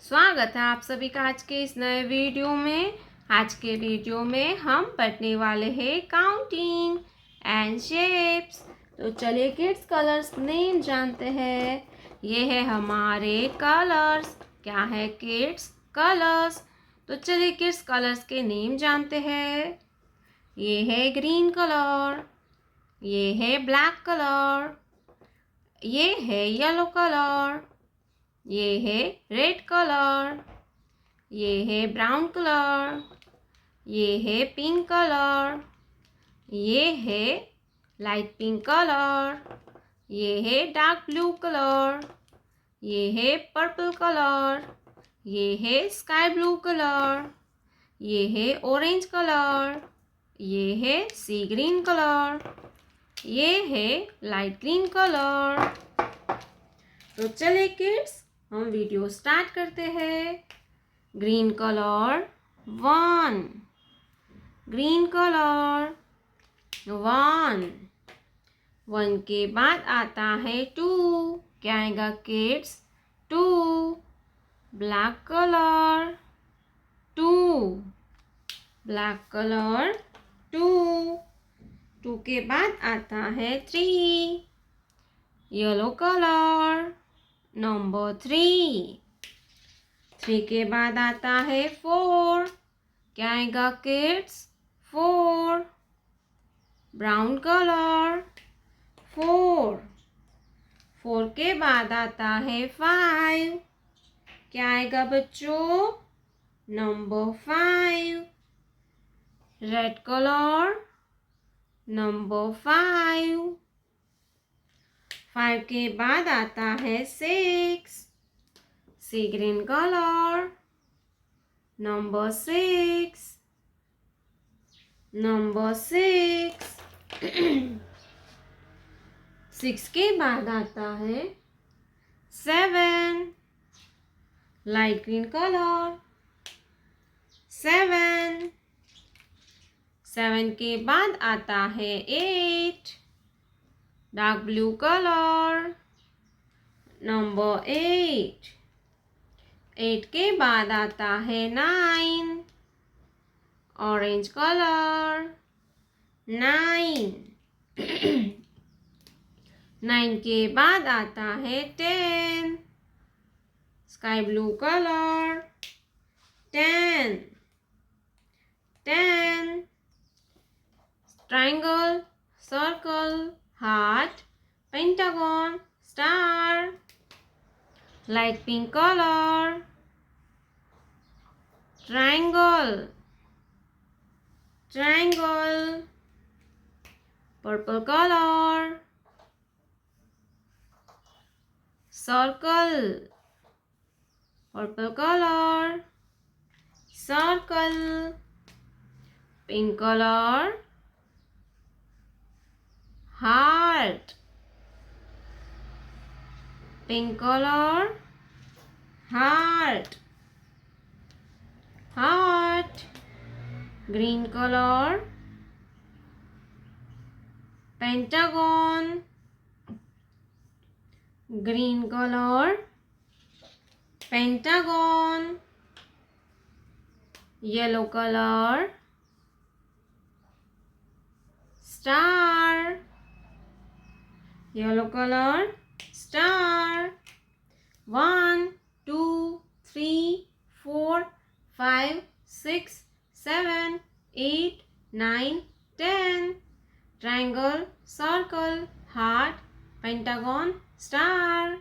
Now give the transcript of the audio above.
स्वागत है आप सभी का आज के इस नए वीडियो में। आज के वीडियो में हम पढ़ने वाले हैं काउंटिंग एंड शेप्स। तो चलिए किड्स कलर्स नेम जानते हैं। ये है हमारे कलर्स। क्या है किड्स? कलर्स। तो चलिए किड्स कलर्स के नेम जानते हैं। ये है ग्रीन कलर, ये है ब्लैक कलर, ये है येलो कलर, ये है रेड कलर, ये है ब्राउन कलर, ये है पिंक कलर, ये है लाइट पिंक कलर, ये है डार्क ब्लू कलर, ये है पर्पल कलर, ये है स्काई ब्लू कलर, ये है ऑरेंज कलर, ये है सी ग्रीन कलर, ये है लाइट ग्रीन कलर। तो चलिए किड्स हम वीडियो स्टार्ट करते हैं। ग्रीन कलर 1, ग्रीन कलर 1, 1 के बाद आता है 2। क्या आएगा kids? 2। Black colour 2, black colour 2, 2 के बाद आता है 3। येलो कलर नंबर 3, 3 के बाद आता है 4। क्या आएगा किड्स? 4। ब्राउन कलर 4, 4 के बाद आता है 5। क्या आएगा बच्चों? नंबर 5। रेड कलर नंबर 5, 5 के बाद आता है 6। सी ग्रीन कलर नंबर 6, नंबर 6। 6 के बाद आता है 7। लाइट ग्रीन कलर 7, 7 के बाद आता है 8। डार्क ब्लू कलर नंबर 8, 8 के बाद आता है 9। ऑरेंज कलर 9, 9 के बाद आता है 10। Sky blue colour 10, 10। Triangle, circle, heart, pentagon, star. Light pink colour triangle, triangle. Purple colour circle, purple colour circle. Pink colour heart, pink colour heart, heart. Green colour pentagon, green colour pentagon. Yellow colour star, yellow colour star. 1, 2, 3, 4, 5, 6, 7, 8, 9, 10। Triangle, circle, heart, pentagon, star.